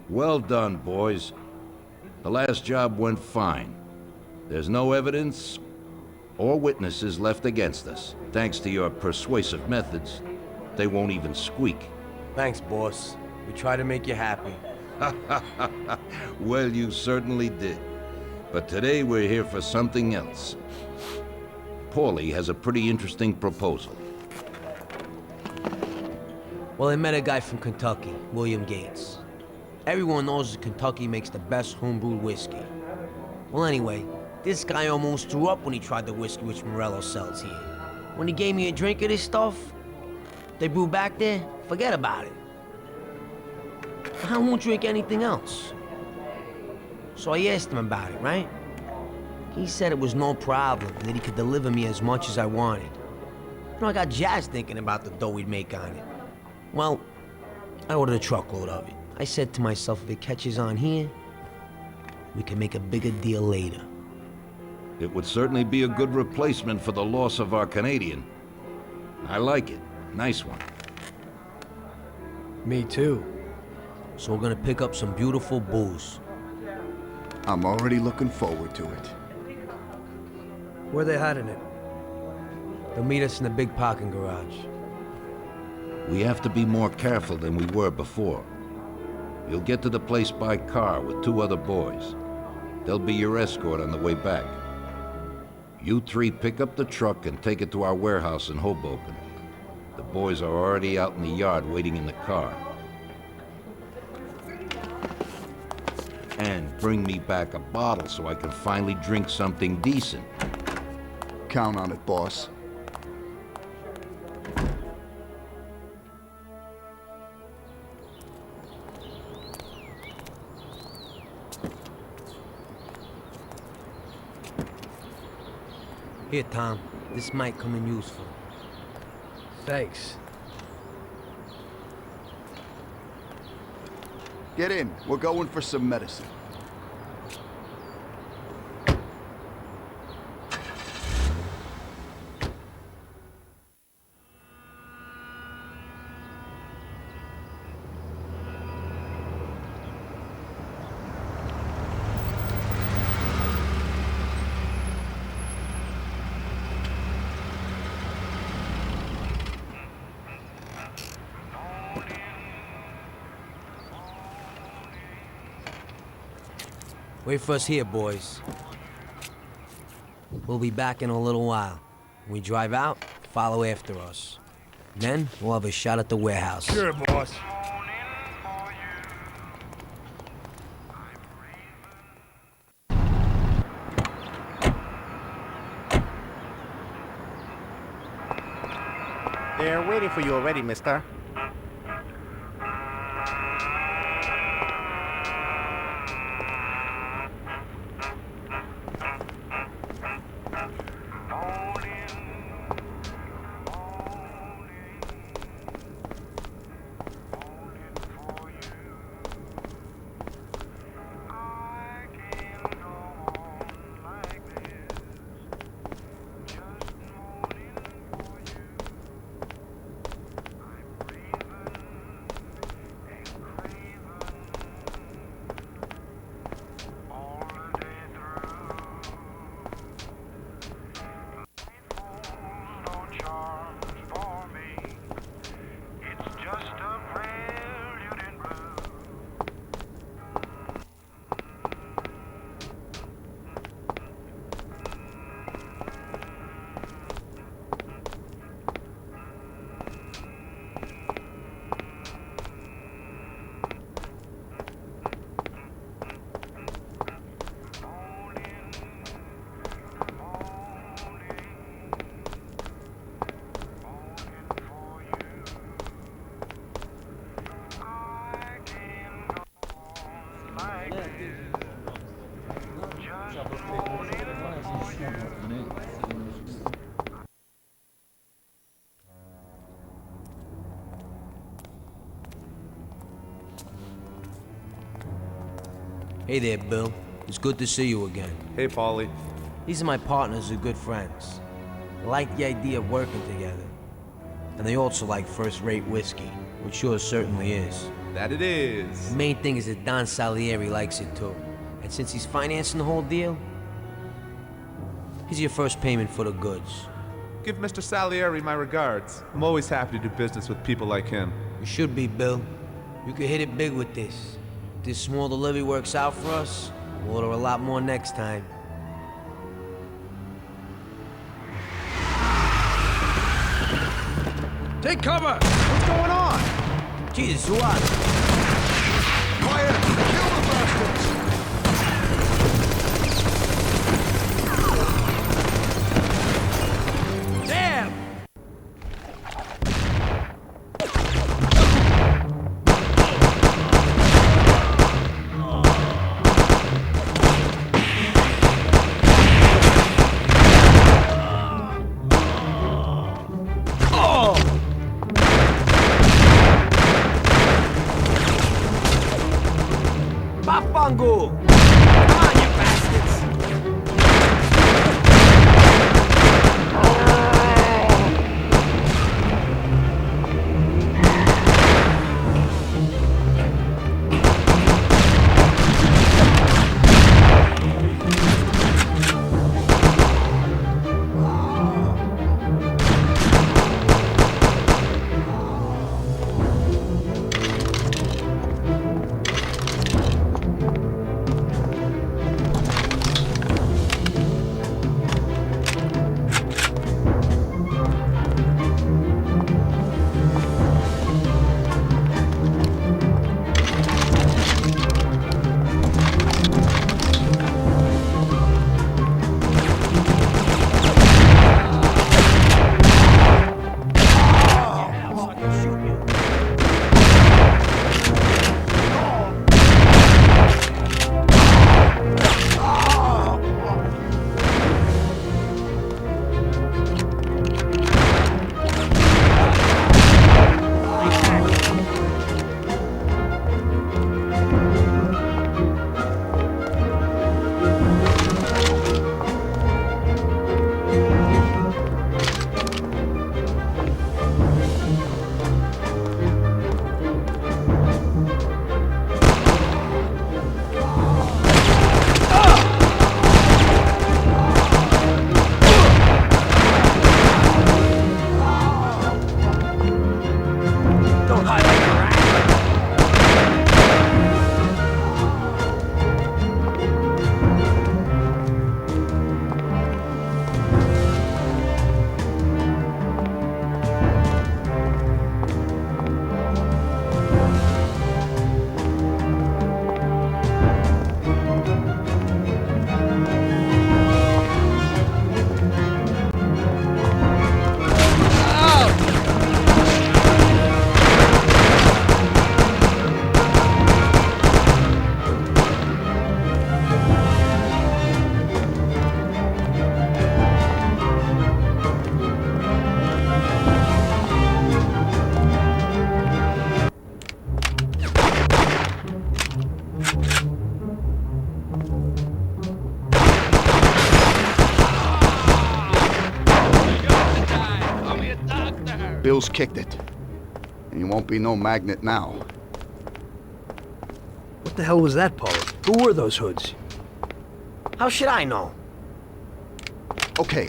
Well done, boys. The last job went fine. There's no evidence or witnesses left against us. Thanks to your persuasive methods, they won't even squeak. Thanks, boss. We try to make you happy. Well, you certainly did. But today we're here for something else. Paulie has a pretty interesting proposal. Well, I met a guy from Kentucky, William Gates. Everyone knows that Kentucky makes the best homebrewed whiskey. Well, anyway, this guy almost threw up when he tried the whiskey which Morello sells here. When he gave me a drink of this stuff, they brew back there, forget about it. I won't drink anything else. So I asked him about it, right? He said it was no problem, and that he could deliver me as much as I wanted. You know, I got jazzed thinking about the dough we'd make on it. Well, I ordered a truckload of it. I said to myself, if it catches on here, we can make a bigger deal later. It would certainly be a good replacement for the loss of our Canadian. I like it. Nice one. Me too. So we're gonna pick up some beautiful booze. I'm already looking forward to it. Where they hiding it? They'll meet us in the big parking garage. We have to be more careful than we were before. You'll get to the place by car with 2 other boys. They'll be your escort on the way back. You 3 pick up the truck and take it to our warehouse in Hoboken. The boys are already out in the yard waiting in the car. And bring me back a bottle so I can finally drink something decent. Count on it, boss. Here, Tom. This might come in useful. Thanks. Get in. We're going for some medicine. Wait for us here, boys. We'll be back in a little while. When we drive out, follow after us. Then, we'll have a shot at the warehouse. Sure, boss. They're waiting for you already, mister. Hey there, Bill. It's good to see you again. Hey, Paulie. These are my partners who are good friends. I like the idea of working together. And they also like first-rate whiskey, which yours certainly is. That it is. The main thing is that Don Salieri likes it too. And since he's financing the whole deal, here's your first payment for the goods. Give Mr. Salieri my regards. I'm always happy to do business with people like him. You should be, Bill. You could hit it big with this. If this small delivery works out for us, we'll order a lot more next time. Take cover! What's going on? Jesus, who are they? Quiet! Kill the bastards! Damn! Babangu! Come on, you bastards! Bill's kicked it. And you won't be no magnet now. What the hell was that, Paul? Who were those hoods? How should I know? Okay.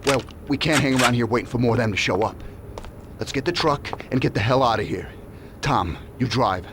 Well, we can't hang around here waiting for more of them to show up. Let's get the truck and get the hell out of here. Tom, you drive.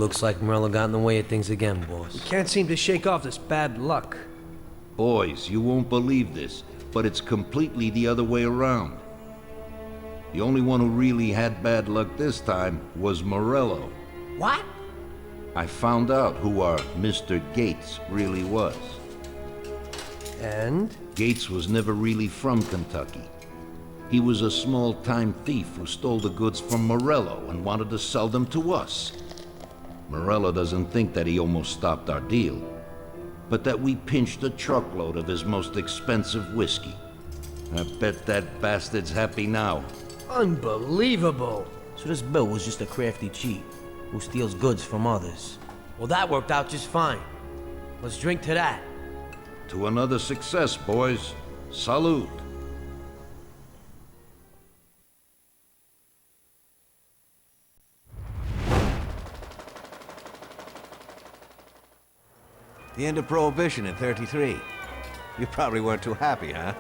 Looks like Morello got in the way of things again, boss. Can't seem to shake off this bad luck. Boys, you won't believe this, but it's completely the other way around. The only one who really had bad luck this time was Morello. What? I found out who our Mr. Gates really was. And? Gates was never really from Kentucky. He was a small-time thief who stole the goods from Morello and wanted to sell them to us. Morello doesn't think that he almost stopped our deal, but that we pinched a truckload of his most expensive whiskey. I bet that bastard's happy now. Unbelievable! So this Bill was just a crafty cheat who steals goods from others. Well, that worked out just fine. Let's drink to that. To another success, boys. Salute. The end of Prohibition in '33. You probably weren't too happy, huh?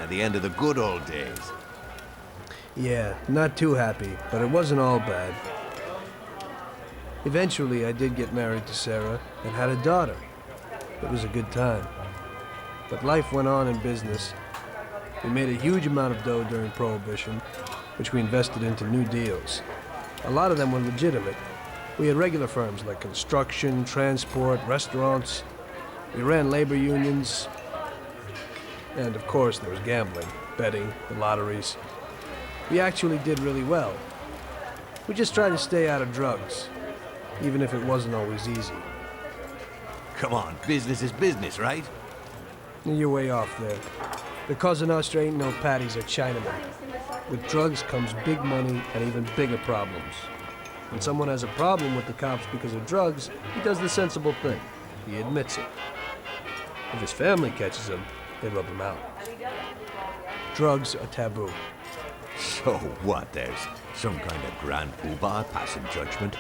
The end of the good old days. Yeah, not too happy, but it wasn't all bad. Eventually, I did get married to Sarah and had a daughter. It was a good time. But life went on in business. We made a huge amount of dough during Prohibition, which we invested into new deals. A lot of them were legitimate. We had regular firms like construction, transport, restaurants. We ran labor unions. And of course, there was gambling, betting, the lotteries. We actually did really well. We just tried to stay out of drugs, even if it wasn't always easy. Come on, business is business, right? You're way off there. The Cosa Nostra ain't no patties or Chinamen. With drugs comes big money and even bigger problems. When someone has a problem with the cops because of drugs, he does the sensible thing. He admits it. If his family catches him, they rub him out. Drugs are taboo. So what, there's some kind of grand poobah passing judgment?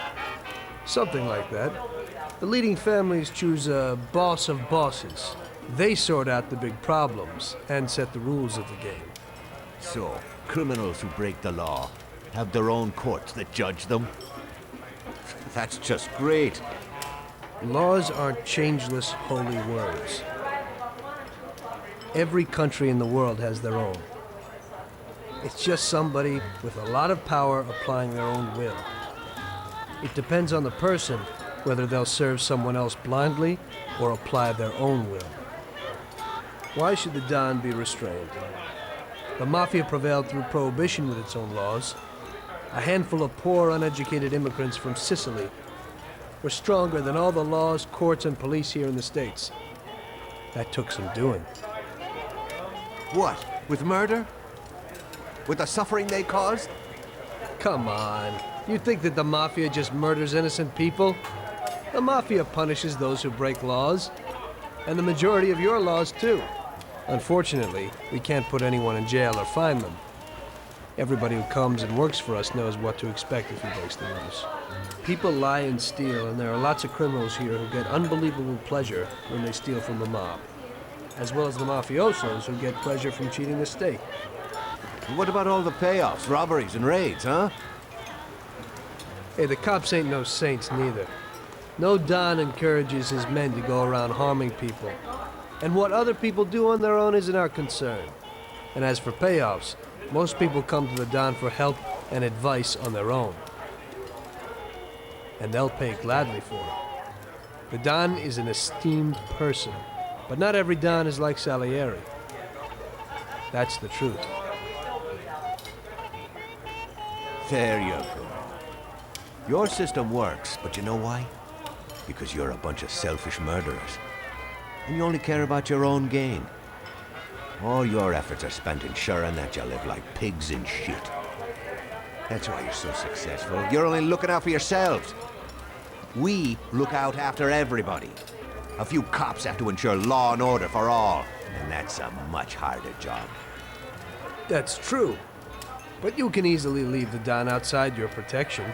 Something like that. The leading families choose a boss of bosses. They sort out the big problems and set the rules of the game. So, criminals who break the law have their own courts that judge them? That's just great. Laws aren't changeless, holy words. Every country in the world has their own. It's just somebody with a lot of power applying their own will. It depends on the person whether they'll serve someone else blindly or apply their own will. Why should the Don be restrained? The Mafia prevailed through Prohibition with its own laws. A handful of poor, uneducated immigrants from Sicily were stronger than all the laws, courts, and police here in the States. That took some doing. What, with murder? With the suffering they caused? Come on. You think that the Mafia just murders innocent people? The Mafia punishes those who break laws. And the majority of your laws, too. Unfortunately, we can't put anyone in jail or fine them. Everybody who comes and works for us knows what to expect if he breaks the rules. People lie and steal, and there are lots of criminals here who get unbelievable pleasure when they steal from the mob. As well as the mafiosos who get pleasure from cheating the state. What about all the payoffs, robberies, and raids, huh? Hey, the cops ain't no saints neither. No Don encourages his men to go around harming people. And what other people do on their own isn't our concern. And as for payoffs, most people come to the Don for help and advice on their own. And they'll pay gladly for it. The Don is an esteemed person, but not every Don is like Salieri. That's the truth. There you go. Your system works, but you know why? Because you're a bunch of selfish murderers. And you only care about your own gain. All your efforts are spent ensuring that you live like pigs in shit. That's why you're so successful. You're only looking out for yourselves. We look out after everybody. A few cops have to ensure law and order for all, and that's a much harder job. That's true. But you can easily leave the Don outside your protection.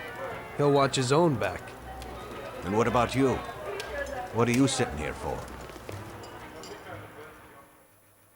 He'll watch his own back. And what about you? What are you sitting here for?